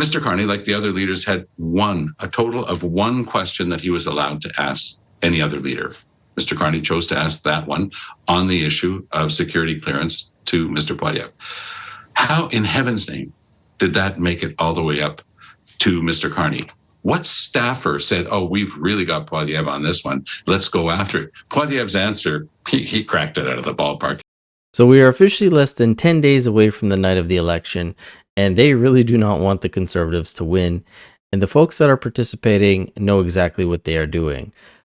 Mr. Carney, like the other leaders, had a total of one question that he was allowed to ask any other leader. Mr. Carney chose to ask that one on the issue of security clearance to Mr. Poilievre. How in heaven's name did that make it all the way up to Mr. Carney? What staffer said, oh, we've really got Poilievre on this one, let's go after it? Poilievre's answer, he cracked it out of the ballpark. So we are officially less than 10 days away from the night of the election, and they really do not want the Conservatives to win. And the folks that are participating know exactly what they are doing.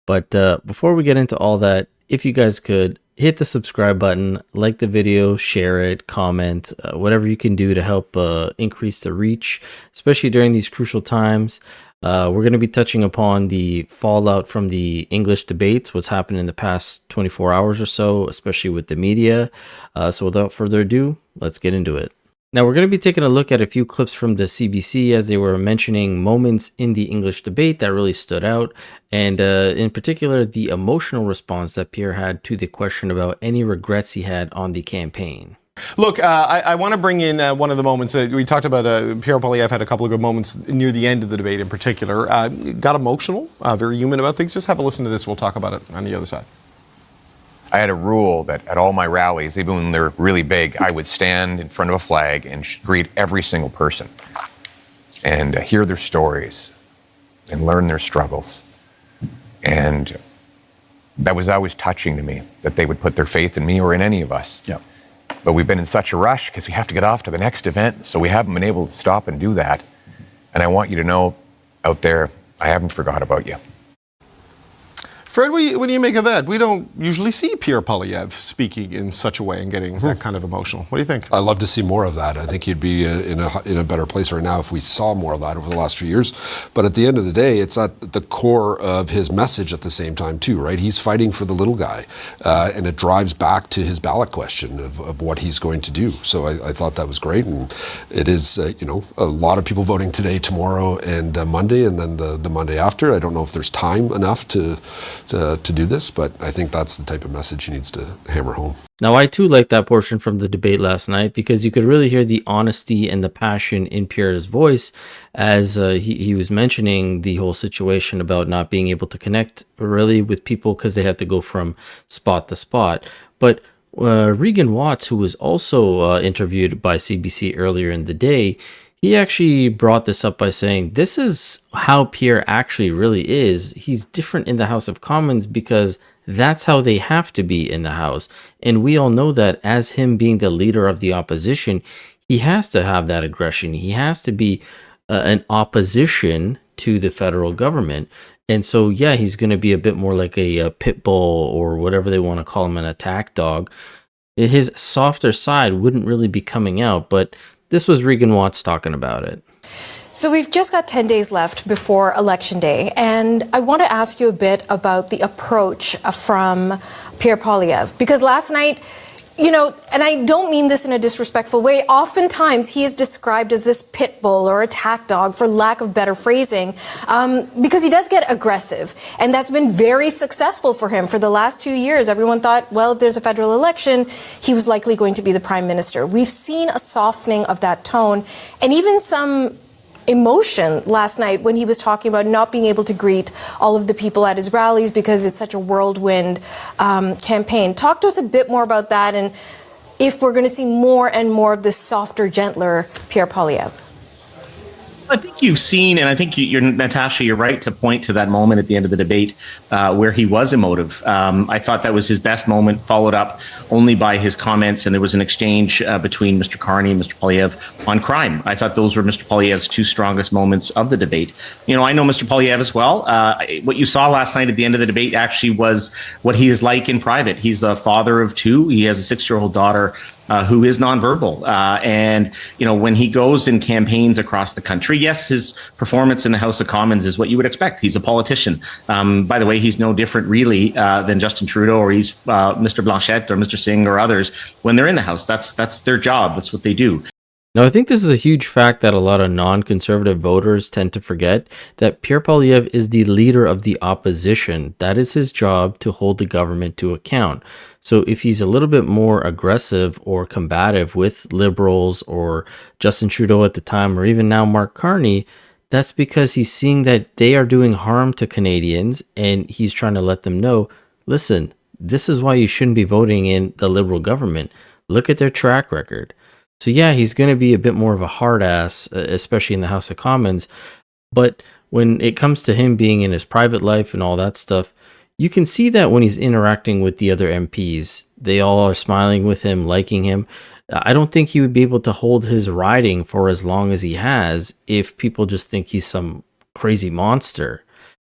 But before we get into all that, if you guys could hit the subscribe button, like the video, share it, comment, whatever you can do to help increase the reach, especially during these crucial times. We're going to be touching upon the fallout from the English debates, what's happened in the past 24 hours or so, especially with the media. So without further ado, let's get into it. Now, we're going to be taking a look at a few clips from the CBC as they were mentioning moments in the English debate that really stood out, and in particular, the emotional response that Pierre had to the question about any regrets he had on the campaign. Look, I want to bring in one of the moments. We talked about Pierre Poilievre had a couple of good moments near the end of the debate in particular. Got emotional, very human about things. Just have a listen to this. We'll talk about it on the other side. I had a rule that at all my rallies, even when they're really big, I would stand in front of a flag and greet every single person and hear their stories and learn their struggles. And that was always touching to me, that they would put their faith in me or in any of us. Yeah. But we've been in such a rush because we have to get off to the next event, so we haven't been able to stop and do that. And I want you to know out there, I haven't forgot about you. Fred, what do you make of that? We don't usually see Pierre Poilievre speaking in such a way and getting that kind of emotional. What do you think? I'd love to see more of that. I think he'd be in a better place right now if we saw more of that over the last few years. But at the end of the day, it's at the core of his message at the same time too, right? He's fighting for the little guy, and it drives back to his ballot question of what he's going to do. So I thought that was great, and it is a lot of people voting today, tomorrow, and Monday, and then the Monday after. I don't know if there's time enough to do this, but I think that's the type of message he needs to hammer home. Now, I too liked that portion from the debate last night because you could really hear the honesty and the passion in Pierre's voice as he was mentioning the whole situation about not being able to connect really with people because they had to go from spot to spot. But Regan Watts, who was also interviewed by CBC earlier in the day, he actually brought this up by saying this is how Pierre actually really is. He's different in the House of Commons because that's how they have to be in the House. And we all know that as him being the leader of the opposition, he has to have that aggression. He has to be an opposition to the federal government. And so, yeah, he's going to be a bit more like a pit bull or whatever they want to call him, an attack dog. His softer side wouldn't really be coming out, but this was Regan Watts talking about it. So we've just got 10 days left before Election Day, and I want to ask you a bit about the approach from Pierre Poilievre, because last night, and I don't mean this in a disrespectful way, oftentimes he is described as this pit bull or attack dog, for lack of better phrasing, because he does get aggressive. And that's been very successful for him for the last 2 years. Everyone thought, well, if there's a federal election, he was likely going to be the prime minister. We've seen a softening of that tone and even some emotion last night when he was talking about not being able to greet all of the people at his rallies because it's such a whirlwind campaign. Talk to us a bit more about that and if we're going to see more and more of this softer, gentler Pierre Poilievre. I think you've seen, and I think Natasha, you're right to point to that moment at the end of the debate where he was emotive. I thought that was his best moment, followed up only by his comments, and there was an exchange between Mr. Carney and Mr. Poilievre on crime. I thought those were Mr. Poilievre's two strongest moments of the debate. I know Mr. Poilievre as well. What you saw last night at the end of the debate actually was what he is like in private. He's the father of two. He has a 6-year-old daughter who is nonverbal. And when he goes in campaigns across the country, yes, his performance in the House of Commons is what you would expect. He's a politician. By the way, he's no different really than Justin Trudeau or he's Mr. Blanchette or Mr. Singh or others when they're in the House. That's their job. That's what they do. Now, I think this is a huge fact that a lot of non-conservative voters tend to forget, that Pierre Poilievre is the leader of the opposition. That is his job, to hold the government to account. So if he's a little bit more aggressive or combative with Liberals or Justin Trudeau at the time, or even now Mark Carney, that's because he's seeing that they are doing harm to Canadians, and he's trying to let them know, listen, this is why you shouldn't be voting in the Liberal government. Look at their track record. So yeah, he's going to be a bit more of a hard ass, especially in the House of Commons. But when it comes to him being in his private life and all that stuff, you can see that when he's interacting with the other MPs. They all are smiling with him, liking him. I don't think he would be able to hold his riding for as long as he has if people just think he's some crazy monster.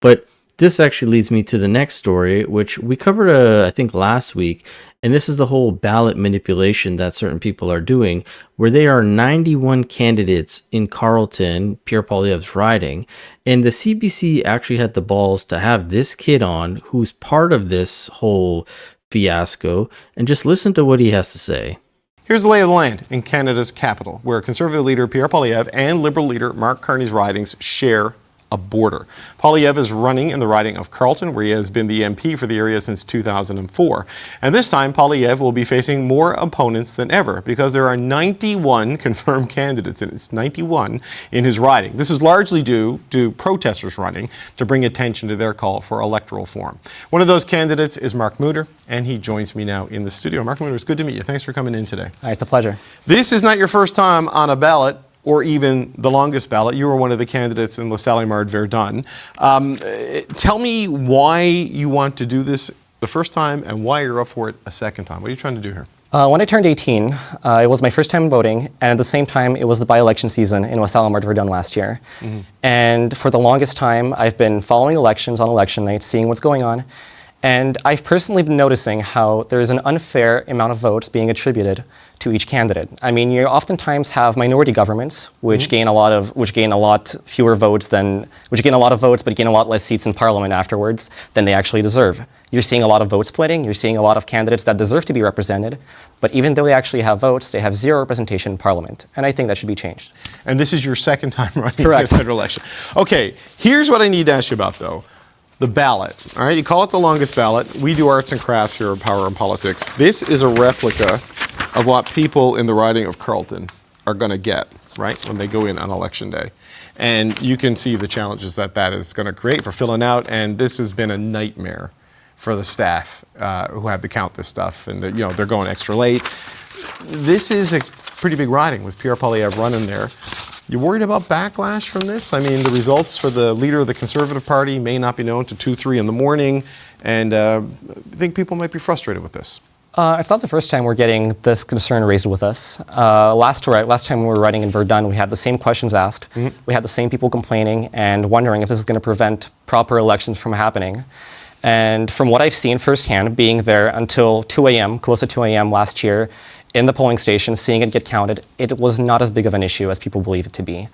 But this actually leads me to the next story, which we covered, I think, last week. And this is the whole ballot manipulation that certain people are doing, where there are 91 candidates in Carleton, Pierre Poilievre's riding. And the CBC actually had the balls to have this kid on, who's part of this whole fiasco, and just listen to what he has to say. Here's the lay of the land in Canada's capital, where Conservative leader Pierre Poilievre and Liberal leader Mark Carney's ridings share a border. Poilievre is running in the riding of Carleton, where he has been the MP for the area since 2004. And this time, Poilievre will be facing more opponents than ever, because there are 91 confirmed candidates, and it's 91 in his riding. This is largely due to protesters running to bring attention to their call for electoral reform. One of those candidates is Mark Mutter, and he joins me now in the studio. Mark Mutter, it's good to meet you. Thanks for coming in today. It's a pleasure. This is not your first time on a ballot, or even the longest ballot. You were one of the candidates in La Salle-Verdun. Tell me why you want to do this the first time and why you're up for it a second time. What are you trying to do here? When I turned 18, it was my first time voting, and at the same time, it was the by-election season in La Salle-Verdun last year. Mm-hmm. And for the longest time, I've been following elections on election night, seeing what's going on. And I've personally been noticing how there's an unfair amount of votes being attributed to each candidate. I mean, you oftentimes have minority governments which gain a lot but gain a lot less seats in parliament afterwards than they actually deserve. You're seeing a lot of vote splitting. You're seeing a lot of candidates that deserve to be represented, but even though they actually have votes, they have zero representation in parliament. And I think that should be changed. And this is your second time running Correct. in a federal election. Okay, here's what I need to ask you about, though. The ballot, all right? You call it the longest ballot. We do arts and crafts here at Power and Politics. This is a replica of what people in the riding of Carleton are going to get, right, when they go in on election day. And you can see the challenges that is going to create for filling out. And this has been a nightmare for the staff who have to count this stuff. And they're going extra late. This is a pretty big riding with Pierre Poilievre running there. You worried about backlash from this? I mean, the results for the leader of the Conservative Party may not be known to 2, 3 in the morning, and I think people might be frustrated with this. It's not the first time we're getting this concern raised with us. Last time we were riding in Verdun, we had the same questions asked. Mm-hmm. We had the same people complaining and wondering if this is going to prevent proper elections from happening. And from what I've seen firsthand, being there until 2 a.m., close to 2 a.m. last year, in the polling station, seeing it get counted, it was not as big of an issue as people believe it to be.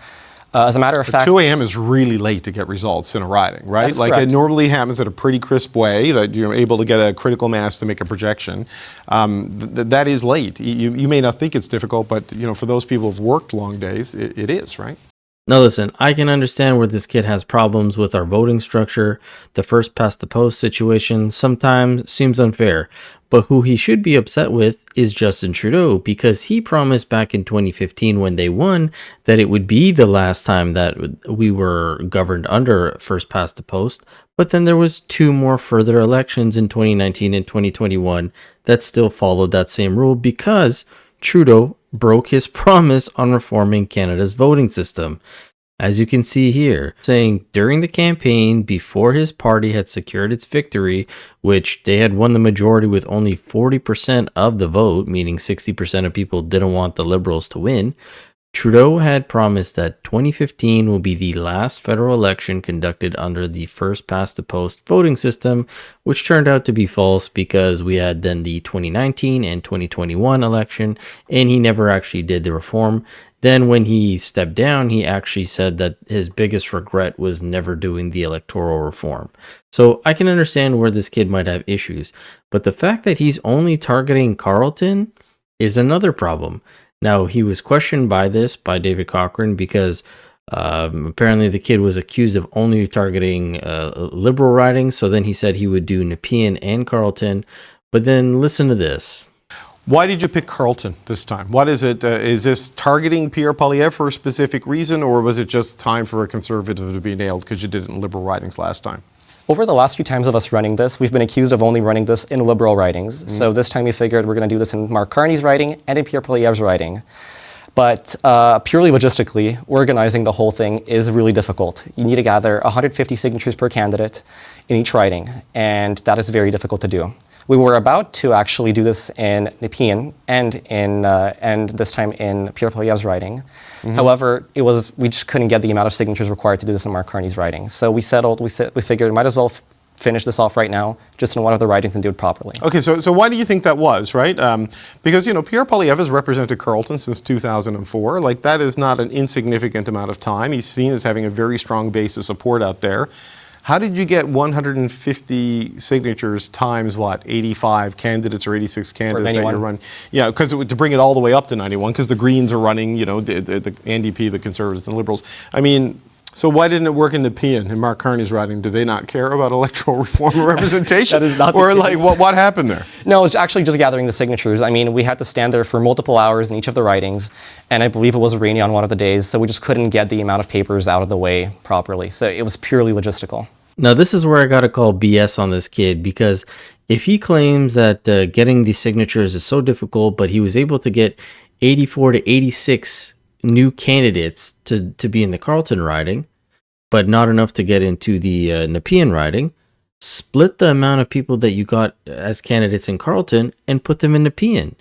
As a matter of fact, 2 a.m. is really late to get results in a riding, right? Like correct. It normally happens at a pretty crisp way that you're able to get a critical mass to make a projection. That is late. You may not think it's difficult, but for those people who've worked long days, it is, right? Now listen, I can understand where this kid has problems with our voting structure. The first past the post situation sometimes seems unfair, but who he should be upset with is Justin Trudeau, because he promised back in 2015 when they won that it would be the last time that we were governed under first past the post. But then there was 2 more further elections in 2019 and 2021 that still followed that same rule, because Trudeau broke his promise on reforming Canada's voting system. As you can see here, saying during the campaign, before his party had secured its victory, which they had won the majority with only 40% of the vote, meaning 60% of people didn't want the Liberals to win, Trudeau had promised that 2015 will be the last federal election conducted under the first past the post voting system, which turned out to be false because we had then the 2019 and 2021 election, and he never actually did the reform. Then when he stepped down, he actually said that his biggest regret was never doing the electoral reform. So I can understand where this kid might have issues, but the fact that he's only targeting Carleton is another problem. Now, he was questioned by David Cochran because apparently the kid was accused of only targeting liberal ridings. So then he said he would do Nepean and Carleton. But then listen to this. Why did you pick Carleton this time? What is it? Is this targeting Pierre Poilievre for a specific reason, or was it just time for a Conservative to be nailed because you did it in Liberal ridings last time? Over the last few times of us running this, we've been accused of only running this in Liberal ridings. So this time we figured we're going to do this in Mark Carney's riding and in Pierre Poilievre's riding. But purely logistically, organizing the whole thing is really difficult. You need to gather 150 signatures per candidate in each riding, and that is very difficult to do. We were about to actually do this in Nepean and this time in Pierre Poilievre's riding. However, we just couldn't get the amount of signatures required to do this in Mark Carney's riding. So we figured might as well finish this off right now, just in one of the ridings and do it properly. Okay, so why do you think that was, right? Because, Pierre Poilievre has represented Carleton since 2004. Like, that is not an insignificant amount of time. He's seen as having a very strong base of support out there. How did you get 150 signatures times what, 85 candidates or 86 candidates that you're running? Yeah, because to bring it all the way up to 91, because the Greens are running, the NDP, the Conservatives and Liberals. I mean, so why didn't it work in Nepean, in Mark Carney's riding? Do they not care about electoral reform or representation? That is not the or case. like, what happened there? No, it's actually just gathering the signatures. I mean, we had to stand there for multiple hours in each of the ridings, and I believe it was rainy on one of the days, so we just couldn't get the amount of papers out of the way properly. So it was purely logistical. Now, this is where I got to call BS on this kid, because if he claims that getting these signatures is so difficult, but he was able to get 84 to 86 new candidates to be in the Carleton riding, but not enough to get into the Nepean riding, split the amount of people that you got as candidates in Carleton and put them in Nepean.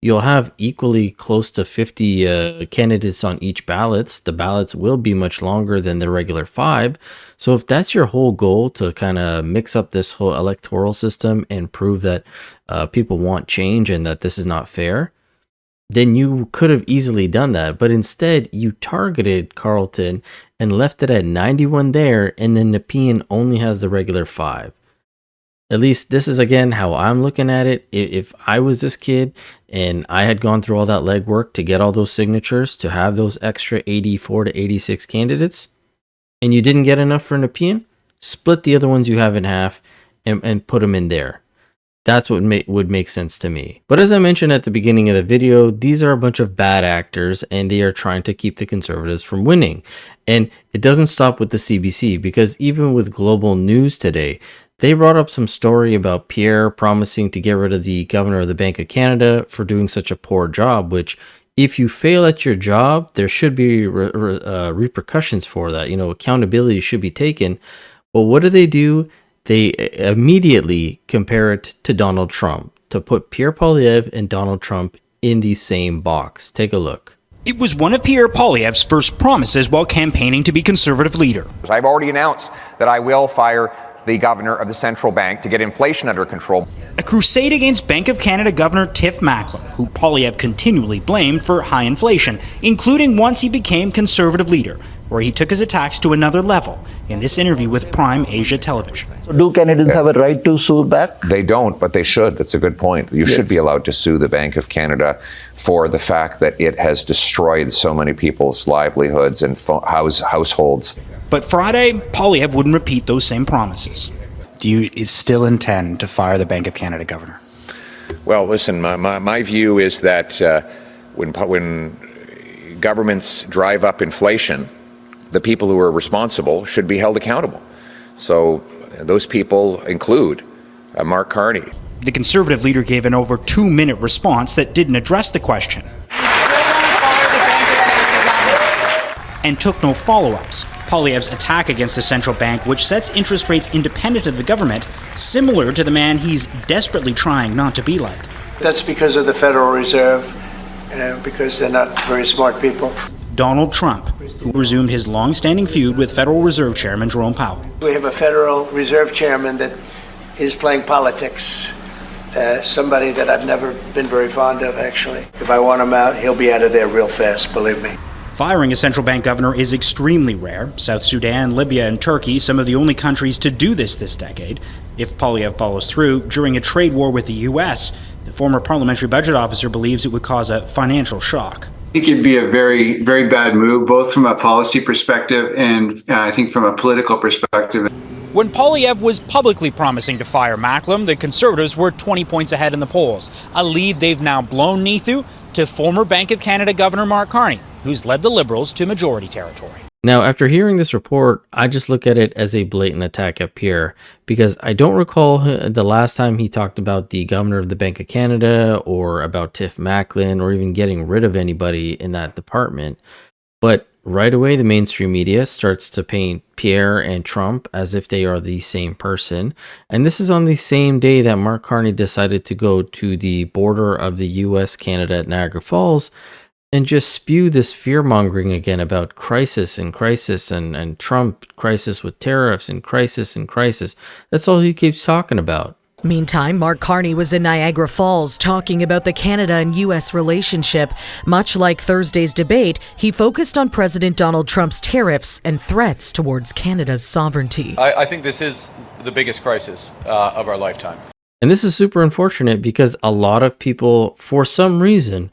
You'll have equally close to 50 candidates on each ballots. The ballots will be much longer than the regular 5. So if that's your whole goal, to kind of mix up this whole electoral system and prove that people want change and that this is not fair, then you could have easily done that. But instead, you targeted Carleton and left it at 91 there, and then Nepean only has the regular 5. At least this is, again, how I'm looking at it. If I was this kid and I had gone through all that legwork to get all those signatures, to have those extra 84 to 86 candidates, and you didn't get enough for Nepean, split the other ones you have in half and put them in there. That's what would make sense to me. But as I mentioned at the beginning of the video, these are a bunch of bad actors, and they are trying to keep the Conservatives from winning. And it doesn't stop with the CBC, because even with Global News today, they brought up some story about Pierre promising to get rid of the governor of the Bank of Canada for doing such a poor job, which if you fail at your job, there should be repercussions for that. Accountability should be taken. But what do? They immediately compare it to Donald Trump, to put Pierre Poilievre and Donald Trump in the same box. Take a look. It was one of Pierre Poilievre's first promises while campaigning to be Conservative leader. I've already announced that I will fire the governor of the central bank to get inflation under control. A crusade against Bank of Canada Governor Tiff Macklem, who Poilievre continually blamed for high inflation, including once he became Conservative leader, where he took his attacks to another level in this interview with Prime Asia Television. So do Canadians have a right to sue back? They don't, but they should. That's a good point. You should be allowed to sue the Bank of Canada for the fact that it has destroyed so many people's livelihoods and households. But Friday, Poilievre wouldn't repeat those same promises. Do you still intend to fire the Bank of Canada governor? Well, listen, my view is that when governments drive up inflation, the people who are responsible should be held accountable. So those people include Mark Carney. The Conservative leader gave an over 2-minute response that didn't address the question and took no follow-ups. Poilievre's attack against the central bank, which sets interest rates independent of the government, similar to the man he's desperately trying not to be like. That's because of the Federal Reserve, because they're not very smart people. Donald Trump, who resumed his long-standing feud with Federal Reserve Chairman Jerome Powell. We have a Federal Reserve Chairman that is playing politics, somebody that I've never been very fond of, actually. If I want him out, he'll be out of there real fast, believe me. Firing a central bank governor is extremely rare. South Sudan, Libya, and Turkey, some of the only countries to do this decade. If Poilievre follows through, during a trade war with the U.S., The former parliamentary budget officer believes it would cause a financial shock. I think it'd be a very, very bad move, both from a policy perspective and I think from a political perspective. When Poilievre was publicly promising to fire Macklem, the Conservatives were 20 points ahead in the polls, a lead they've now blown Neithu to former Bank of Canada Governor Mark Carney, who's led the Liberals to majority territory. Now, after hearing this report, I just look at it as a blatant attack at Pierre, because I don't recall the last time he talked about the governor of the Bank of Canada or about Tiff Macklem or even getting rid of anybody in that department. But right away, the mainstream media starts to paint Pierre and Trump as if they are the same person. And this is on the same day that Mark Carney decided to go to the border of the US, Canada at Niagara Falls and just spew this fear-mongering again about crisis and Trump crisis with tariffs and crisis. That's all he keeps talking about. Meantime, Mark Carney was in Niagara Falls talking about the Canada and U.S. relationship. Much like Thursday's debate, he focused on President Donald Trump's tariffs and threats towards Canada's sovereignty. I think this is the biggest crisis of our lifetime. And this is super unfortunate because a lot of people, for some reason,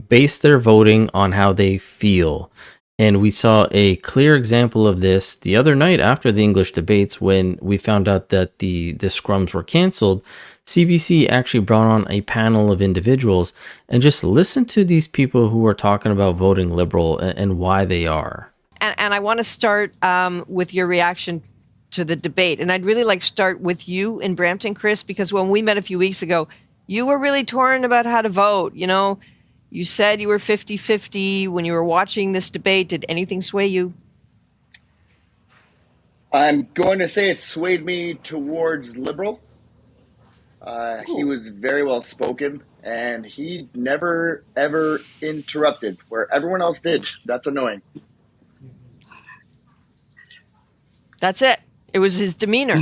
base their voting on how they feel. And we saw a clear example of this the other night after the English debates when we found out that the scrums were canceled. CBC actually brought on a panel of individuals and just listened to these people who are talking about voting Liberal and why they are. And I want to start with your reaction to the debate. And I'd really like to start with you in Brampton, Chris, because when we met a few weeks ago, you were really torn about how to vote. You know, you said you were 50-50 when you were watching this debate. Did anything sway you? I'm going to say it swayed me towards Liberal. He was very well spoken, and he never, ever interrupted where everyone else did. That's annoying. That's it. It was his demeanor.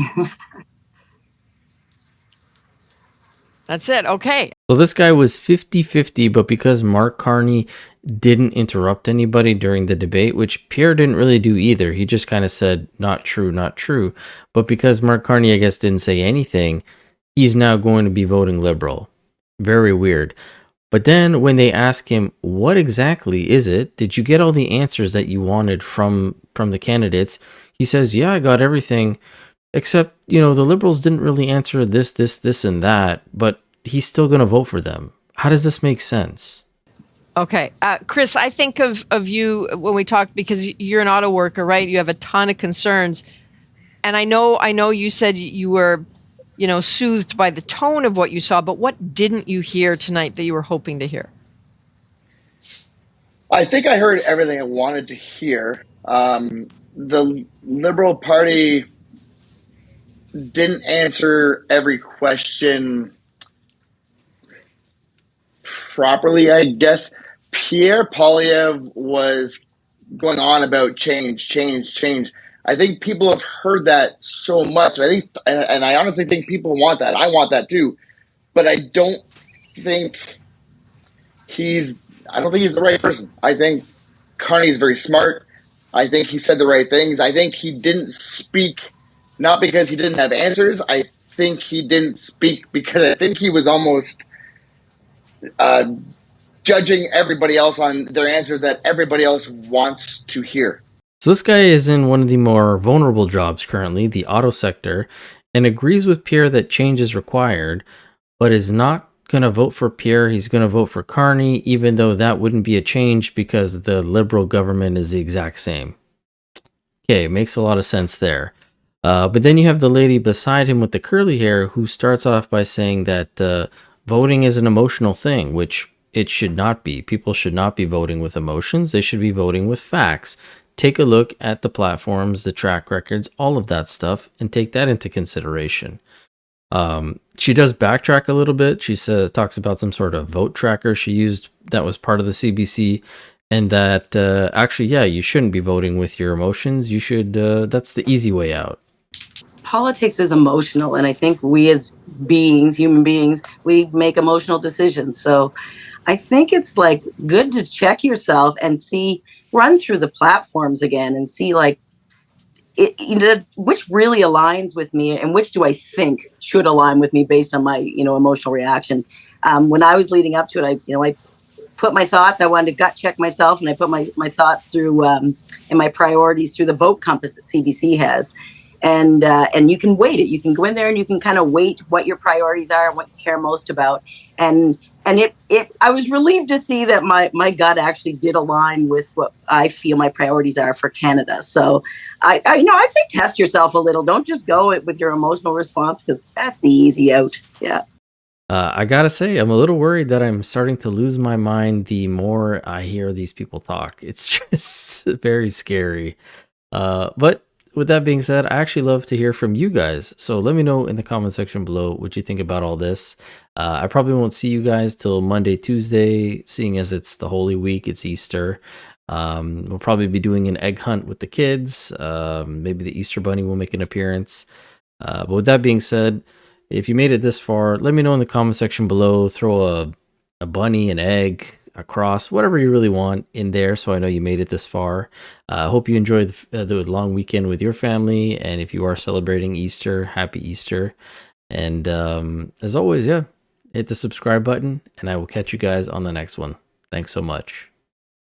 That's it. Okay. So this guy was 50-50, but because Mark Carney didn't interrupt anybody during the debate, which Pierre didn't really do either. He just kind of said, not true, not true. But because Mark Carney, I guess, didn't say anything, he's now going to be voting Liberal. Very weird. But then when they ask him, what exactly is it? Did you get all the answers that you wanted from the candidates? He says, yeah, I got everything. Except, you know, the Liberals didn't really answer this, and that, but he's still going to vote for them. How does this make sense? Okay. Chris, I think of you when we talked, because you're an auto worker, right? You have a ton of concerns. And I know you said you were, you know, soothed by the tone of what you saw, but what didn't you hear tonight that you were hoping to hear? I think I heard everything I wanted to hear. The Liberal Party didn't answer every question properly, I guess. Pierre Poilievre was going on about change. I think people have heard that so much. And I honestly think people want that. I want that too. But I don't think he's the right person. I think Carney's very smart. I think he said the right things. I think he didn't speak not because he didn't have answers. I think he didn't speak because I think he was almost judging everybody else on their answers that everybody else wants to hear. So this guy is in one of the more vulnerable jobs currently, the auto sector, and agrees with Pierre that change is required, but is not going to vote for Pierre. He's going to vote for Carney, even though that wouldn't be a change because the Liberal government is the exact same. Okay, makes a lot of sense there. But then you have the lady beside him with the curly hair who starts off by saying that voting is an emotional thing, which it should not be. People should not be voting with emotions. They should be voting with facts. Take a look at the platforms, the track records, all of that stuff, and take that into consideration. She does backtrack a little bit. She talks about some sort of vote tracker she used that was part of the CBC, and that actually, yeah, you shouldn't be voting with your emotions. You should. That's the easy way out. Politics is emotional, and I think we as beings, human beings, we make emotional decisions. So I think it's like good to check yourself and see, run through the platforms again and see like which really aligns with me and which do I think should align with me based on my, emotional reaction. When I was leading up to it, I put my thoughts. I wanted to gut check myself, and I put my thoughts through and my priorities through the vote compass that CBC has. And you can weight it. You can go in there and you can kind of weight what your priorities are and what you care most about. And I was relieved to see that my gut actually did align with what I feel my priorities are for Canada. So I'd say test yourself a little. Don't just go with your emotional response, because that's the easy out. Yeah. I gotta say, I'm a little worried that I'm starting to lose my mind the more I hear these people talk. It's just very scary. But with that being said, I actually love to hear from you guys. So let me know in the comment section below what you think about all this. I probably won't see you guys till Monday, Tuesday, seeing as it's the Holy Week, it's Easter. We'll probably be doing an egg hunt with the kids. Maybe the Easter Bunny will make an appearance. But with that being said, if you made it this far, let me know in the comment section below. Throw a bunny, an egg, a cross, whatever you really want in there, so I know you made it this far. I hope you enjoyed the long weekend with your family, and if you are celebrating Easter, happy Easter. And as always, hit the subscribe button, and I will catch you guys on the next one. Thanks so much.